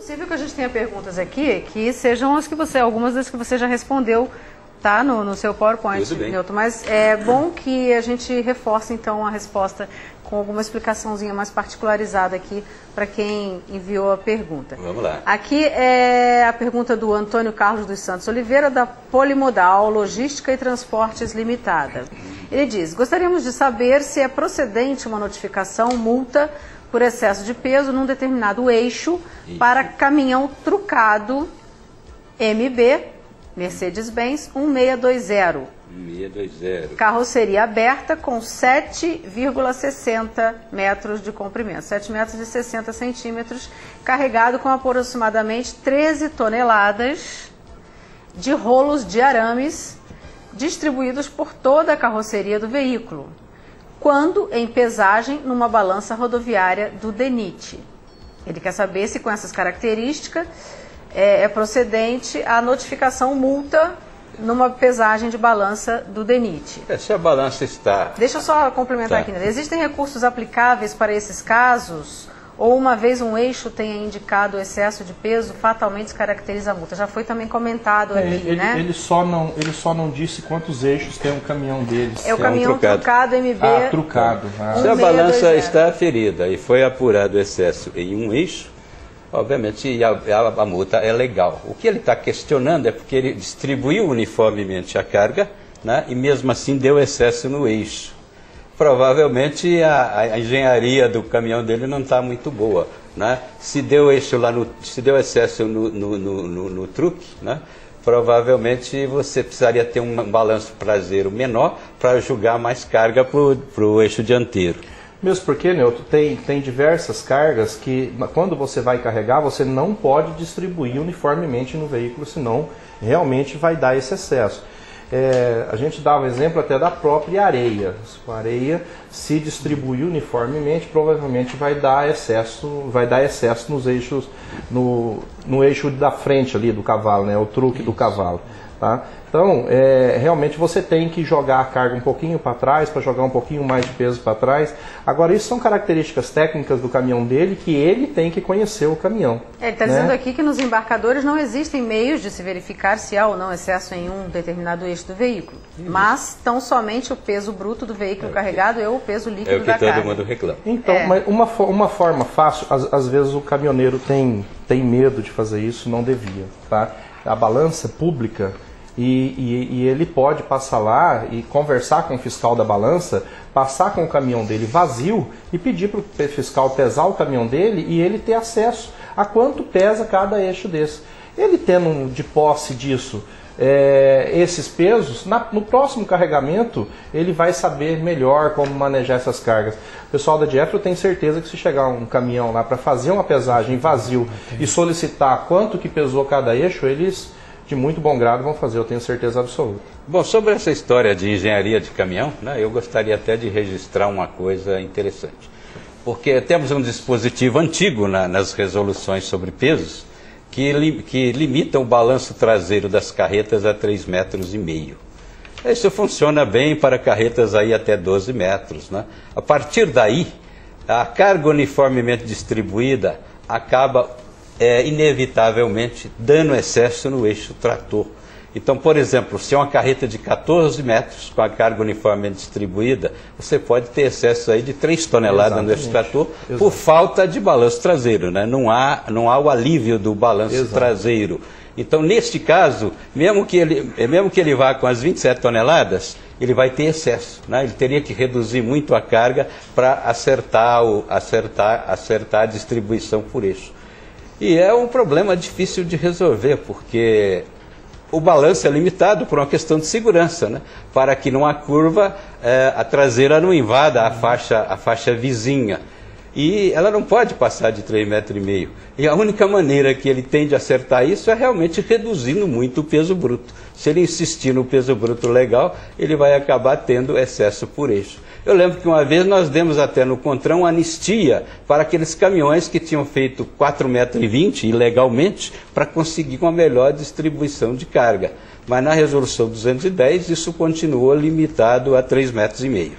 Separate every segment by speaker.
Speaker 1: possível que a gente tenha perguntas aqui que sejam algumas das que você já respondeu, tá, no seu PowerPoint, Newton, mas é bom que a gente reforce então a resposta com alguma explicaçãozinha mais particularizada aqui para quem enviou a pergunta.
Speaker 2: Vamos lá.
Speaker 1: Aqui é a pergunta do Antônio Carlos dos Santos Oliveira, da Polimodal Logística e Transportes Limitada. Ele diz: gostaríamos de saber se é procedente uma notificação multa por excesso de peso num determinado eixo para caminhão trucado MB Mercedes-Benz 1620.
Speaker 2: 1620.
Speaker 1: Carroceria aberta com 7,60 metros de comprimento, 7 metros e 60 centímetros, carregado com aproximadamente 13 toneladas de rolos de arames distribuídos por toda a carroceria do veículo, quando em pesagem numa balança rodoviária do DENIT. Ele quer saber se com essas características é procedente a notificação multa numa pesagem de balança do DENIT.
Speaker 2: Se a balança está...
Speaker 1: Deixa eu só complementar aqui. Existem recursos aplicáveis para esses casos? Ou uma vez um eixo tenha indicado excesso de peso, fatalmente caracteriza a multa? Já foi também comentado aqui, né?
Speaker 3: Ele só não disse quantos eixos tem o caminhão deles.
Speaker 1: É o caminhão trucado MB.
Speaker 3: Trucado.
Speaker 2: Se a balança está aferida e foi apurado o excesso em um eixo, obviamente a multa é legal. O que ele está questionando é porque ele distribuiu uniformemente a carga, né, e mesmo assim deu excesso no eixo. Provavelmente a engenharia do caminhão dele não está muito boa, né? Se deu excesso no truque, né, provavelmente você precisaria ter um balanço traseiro menor para jogar mais carga para o eixo dianteiro.
Speaker 3: Mesmo porque, Newton, tem diversas cargas que, quando você vai carregar, você não pode distribuir uniformemente no veículo, senão realmente vai dar esse excesso. A gente dava exemplo até da própria areia. Se a areia se distribuir uniformemente, provavelmente vai dar excesso nos eixos, no eixo da frente ali do cavalo, né? O truque do cavalo. Tá? Então, realmente você tem que jogar a carga um pouquinho para trás, para jogar um pouquinho mais de peso para trás. Agora, isso são características técnicas do caminhão dele, que ele tem que conhecer o caminhão.
Speaker 1: Ele está dizendo aqui que nos embarcadores não existem meios de se verificar se há ou não excesso em um determinado eixo do veículo, mas tão somente o peso bruto do veículo carregado e o peso líquido da carga.
Speaker 2: É o que todo mundo reclama.
Speaker 3: Então, mas uma forma fácil, às vezes o caminhoneiro tem medo de fazer isso, não devia. Tá? A balança pública... E ele pode passar lá e conversar com o fiscal da balança, passar com o caminhão dele vazio e pedir para o fiscal pesar o caminhão dele e ele ter acesso a quanto pesa cada eixo desse. Ele tendo de posse disso esses pesos, no próximo carregamento ele vai saber melhor como manejar essas cargas. O pessoal da Dietro tem certeza que se chegar um caminhão lá para fazer uma pesagem vazio e solicitar quanto que pesou cada eixo, eles... de muito bom grado vão fazer, eu tenho certeza absoluta.
Speaker 2: Bom, sobre essa história de engenharia de caminhão, né, eu gostaria até de registrar uma coisa interessante. Porque temos um dispositivo antigo nas resoluções sobre pesos que limita o balanço traseiro das carretas a 3,5 metros. Isso funciona bem para carretas aí até 12 metros. Né? A partir daí, a carga uniformemente distribuída acaba... inevitavelmente dando excesso no eixo trator. Então, por exemplo, se é uma carreta de 14 metros com a carga uniformemente distribuída, você pode ter excesso aí de 3 toneladas no eixo trator por falta de balanço traseiro, né? Não há o alívio do balanço traseiro. Então, neste caso, mesmo que ele vá com as 27 toneladas, ele vai ter excesso, né? Ele teria que reduzir muito a carga para acertar a distribuição por eixo. E é um problema difícil de resolver, porque o balanço é limitado por uma questão de segurança, né? Para que numa curva a traseira não invada a faixa vizinha. E ela não pode passar de 3,5 metros. E a única maneira que ele tem de acertar isso é realmente reduzindo muito o peso bruto. Se ele insistir no peso bruto legal, ele vai acabar tendo excesso por eixo. Eu lembro que uma vez nós demos até no Contrão anistia para aqueles caminhões que tinham feito 4,20 metros ilegalmente para conseguir uma melhor distribuição de carga. Mas na resolução 210 isso continua limitado a 3,5 metros.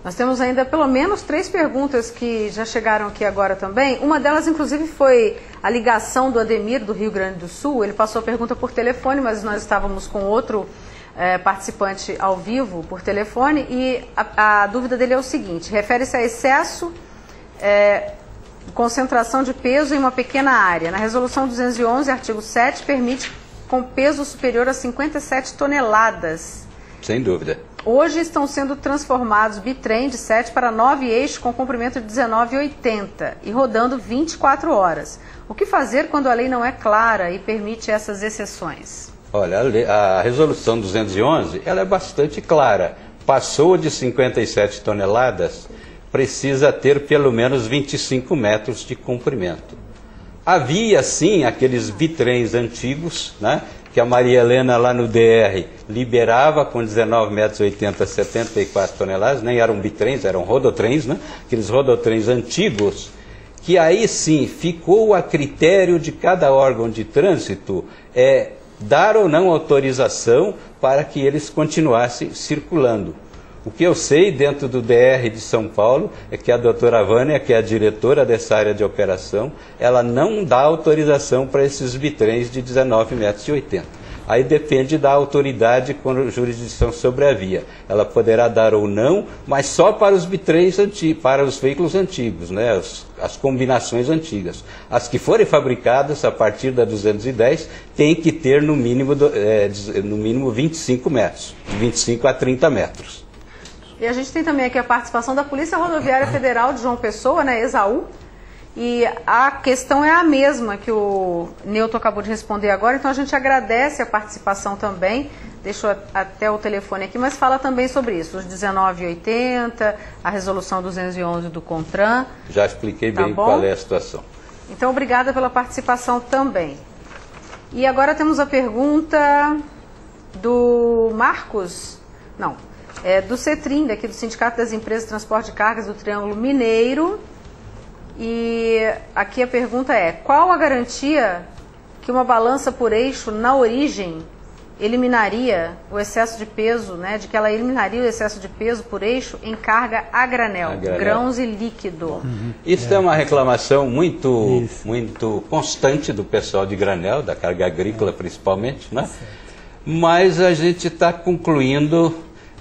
Speaker 1: Nós temos ainda pelo menos 3 perguntas que já chegaram aqui agora também. Uma delas, inclusive, foi a ligação do Ademir, do Rio Grande do Sul. Ele passou a pergunta por telefone, mas nós estávamos com outro participante ao vivo por telefone. E a dúvida dele é o seguinte, refere-se a excesso, concentração de peso em uma pequena área. Na resolução 211, artigo 7, permite com peso superior a 57 toneladas.
Speaker 2: Sem dúvida.
Speaker 1: Hoje estão sendo transformados bitrem de 7 para 9 eixos com comprimento de 19,80 e rodando 24 horas. O que fazer quando a lei não é clara e permite essas exceções?
Speaker 2: Olha, a resolução 211, ela é bastante clara. Passou de 57 toneladas, precisa ter pelo menos 25 metros de comprimento. Havia, sim, aqueles bitrens antigos, né, que a Maria Helena lá no DR liberava com 19 metros 80, 74 toneladas, nem eram bitrens, eram rodotrens, né? Aqueles rodotrens antigos, que aí sim ficou a critério de cada órgão de trânsito dar ou não autorização para que eles continuassem circulando. O que eu sei dentro do DR de São Paulo é que a doutora Vânia, que é a diretora dessa área de operação, ela não dá autorização para esses bitrens de 19 metros e 80. Aí depende da autoridade com jurisdição sobre a via. Ela poderá dar ou não, mas só para os bitrens antigos, para os veículos antigos, né? As combinações antigas. As que forem fabricadas a partir da 210 tem que ter no mínimo 25 metros, de 25 a 30 metros.
Speaker 1: E a gente tem também aqui a participação da Polícia Rodoviária Federal de João Pessoa, né, Exaú, e a questão é a mesma que o Newton acabou de responder agora, então a gente agradece a participação também, deixou até o telefone aqui, mas fala também sobre isso, os 19,80, a resolução 211 do CONTRAN.
Speaker 2: Já expliquei bem qual é a situação.
Speaker 1: Então, obrigada pela participação também. E agora temos a pergunta do Marcos, do CETRIN, daqui do Sindicato das Empresas de Transporte de Cargas do Triângulo Mineiro. E aqui a pergunta é: qual a garantia que uma balança por eixo na origem eliminaria o excesso de peso, né, de que ela eliminaria o excesso de peso por eixo em carga a granel, grãos e líquido?
Speaker 2: Isso é uma reclamação muito constante do pessoal de granel, da carga agrícola principalmente, né? Mas a gente está concluindo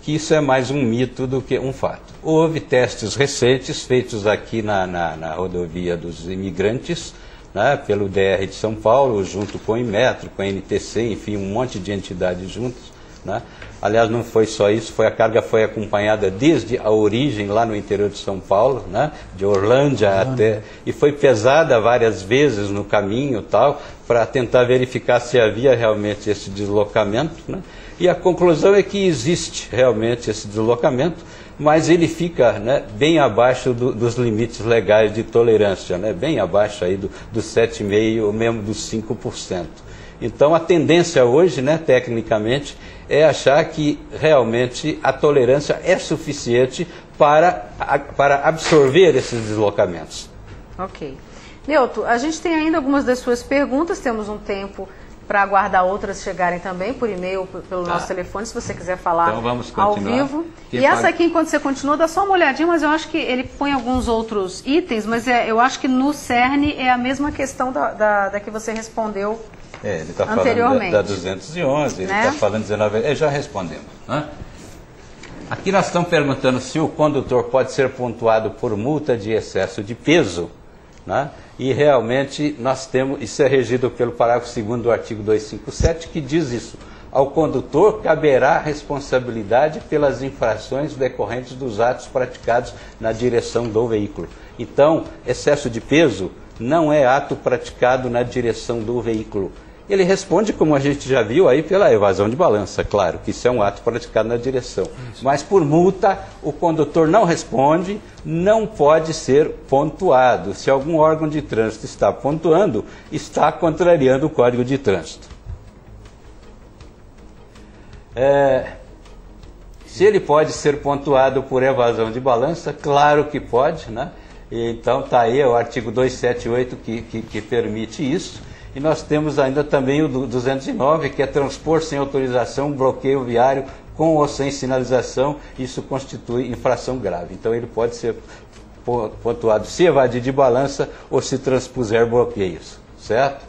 Speaker 2: que isso é mais um mito do que um fato. Houve testes recentes feitos aqui na rodovia dos imigrantes, né, pelo DR de São Paulo, junto com o Inmetro, com a NTC, enfim, um monte de entidades juntas, né? Aliás, não foi só isso, a carga foi acompanhada desde a origem lá no interior de São Paulo, né, de Orlândia até, e foi pesada várias vezes no caminho tal, para tentar verificar se havia realmente esse deslocamento, né? E a conclusão é que existe realmente esse deslocamento, mas ele fica, né, bem abaixo dos limites legais de tolerância, né, bem abaixo aí do 7,5% ou mesmo dos 5%. Então a tendência hoje, né, tecnicamente, é achar que realmente a tolerância é suficiente para absorver esses deslocamentos.
Speaker 1: Ok. Newton, a gente tem ainda algumas das suas perguntas, temos um tempo para aguardar outras chegarem também por e-mail, pelo nosso telefone, se você quiser falar
Speaker 2: então vamos
Speaker 1: ao vivo. E essa aqui, enquanto você continua, dá só uma olhadinha, mas eu acho que ele põe alguns outros itens, mas eu acho que no cerne é a mesma questão da que você respondeu
Speaker 2: ele está
Speaker 1: anteriormente.
Speaker 2: Falando da 211, ele está falando 19, já respondemos, né? Aqui nós estamos perguntando se o condutor pode ser pontuado por multa de excesso de peso, né? E realmente nós temos, isso é regido pelo parágrafo 2º do artigo 257, que diz isso: ao condutor caberá responsabilidade pelas infrações decorrentes dos atos praticados na direção do veículo. Então, excesso de peso não é ato praticado na direção do veículo. Ele responde, como a gente já viu aí, pela evasão de balança, claro, que isso é um ato praticado na direção. Mas por multa, o condutor não responde, não pode ser pontuado. Se algum órgão de trânsito está pontuando, está contrariando o Código de Trânsito. Se ele pode ser pontuado por evasão de balança, claro que pode, né? Então está aí o artigo 278 que permite isso. E nós temos ainda também o 209, que é transpor sem autorização, bloqueio viário com ou sem sinalização, isso constitui infração grave. Então ele pode ser pontuado se evadir de balança ou se transpuser bloqueios, certo?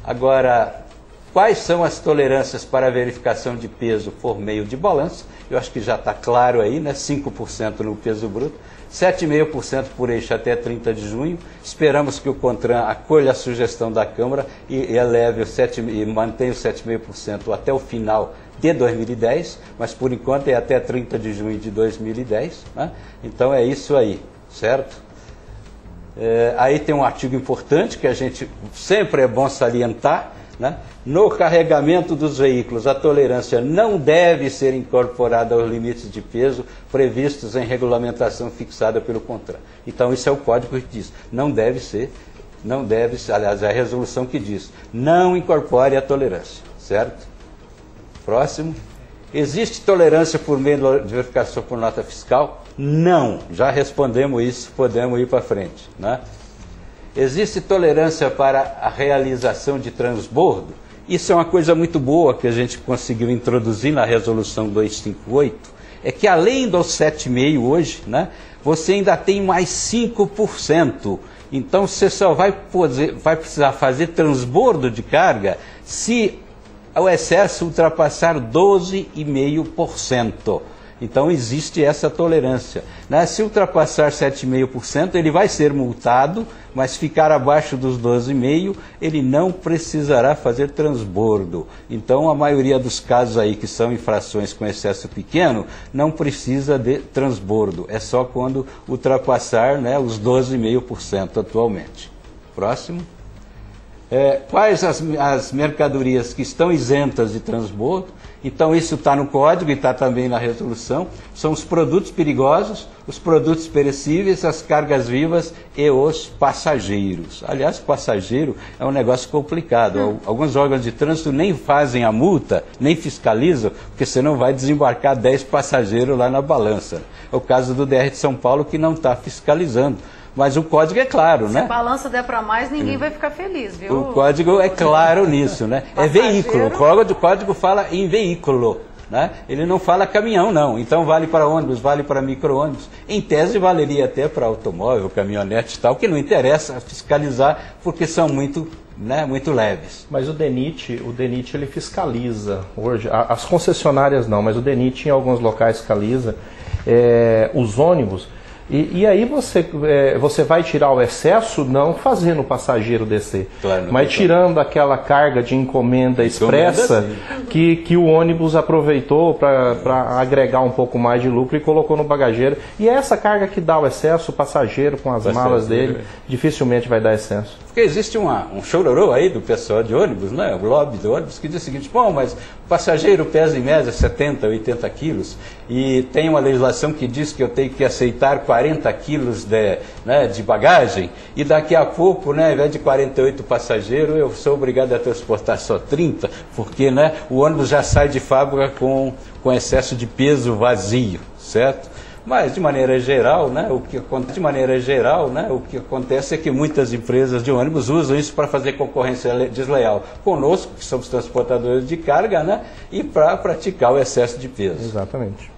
Speaker 2: Agora, quais são as tolerâncias para a verificação de peso por meio de balança? Eu acho que já está claro aí, né? 5% no peso bruto, 7,5% por eixo até 30 de junho. Esperamos que o CONTRAN acolha a sugestão da Câmara e eleve e mantenha o 7,5% até o final de 2010, mas por enquanto é até 30 de junho de 2010. Né? Então é isso aí, certo? Aí tem um artigo importante que a gente sempre é bom salientar, né? No carregamento dos veículos, a tolerância não deve ser incorporada aos limites de peso previstos em regulamentação fixada pelo CONTRAN. Então, isso é o código que diz, não deve ser, aliás, é a resolução que diz, não incorpore a tolerância, certo? Próximo. Existe tolerância por meio de verificação por nota fiscal? Não. Já respondemos isso, podemos ir para frente, né? Existe tolerância para a realização de transbordo? Isso é uma coisa muito boa que a gente conseguiu introduzir na resolução 258, é que além dos 7,5% hoje, né, você ainda tem mais 5%. Então você só vai precisar fazer transbordo de carga se o excesso ultrapassar 12,5%. Então existe essa tolerância, né? Se ultrapassar 7,5%, ele vai ser multado, mas ficar abaixo dos 12,5%, ele não precisará fazer transbordo. Então a maioria dos casos aí que são infrações com excesso pequeno, não precisa de transbordo, é só quando ultrapassar, né, os 12,5% atualmente. Próximo. Quais as mercadorias que estão isentas de transbordo? Então isso está no código e está também na resolução. São os produtos perigosos, os produtos perecíveis, as cargas vivas e os passageiros. Aliás, passageiro é um negócio complicado. Alguns órgãos de trânsito nem fazem a multa, nem fiscalizam, porque você não vai desembarcar 10 passageiros lá na balança. É o caso do DR de São Paulo, que não está fiscalizando. Mas o código é claro, né?
Speaker 1: Se a balança der para mais, ninguém vai ficar feliz, viu?
Speaker 2: O código é claro nisso, né? Passageiro. É veículo, o código fala em veículo, né? Ele não fala caminhão, não. Então vale para ônibus, vale para micro-ônibus. Em tese valeria até para automóvel, caminhonete e tal, que não interessa fiscalizar porque são muito leves.
Speaker 3: Mas o DENIT ele fiscaliza hoje, as concessionárias não, mas o DENIT em alguns locais fiscaliza os ônibus. E aí você vai tirar o excesso não fazendo o passageiro descer, claro, mas tirando aquela carga de encomenda expressa que o ônibus aproveitou para agregar um pouco mais de lucro e colocou no bagageiro. E é essa carga que dá o excesso, o passageiro com as malas dele dificilmente vai dar excesso.
Speaker 2: Porque existe um chororô aí do pessoal de ônibus, né? O lobby do ônibus, que diz o seguinte: bom, mas o passageiro pesa em média 70, 80 quilos e tem uma legislação que diz que eu tenho que aceitar 40 quilos de bagagem e daqui a pouco, né, ao invés de 48 passageiros, eu sou obrigado a transportar só 30, porque, né, o ônibus já sai de fábrica com excesso de peso vazio, certo? Mas, de maneira geral, o que acontece é que muitas empresas de ônibus usam isso para fazer concorrência desleal conosco, que somos transportadores de carga, né, e para praticar o excesso de peso.
Speaker 3: Exatamente.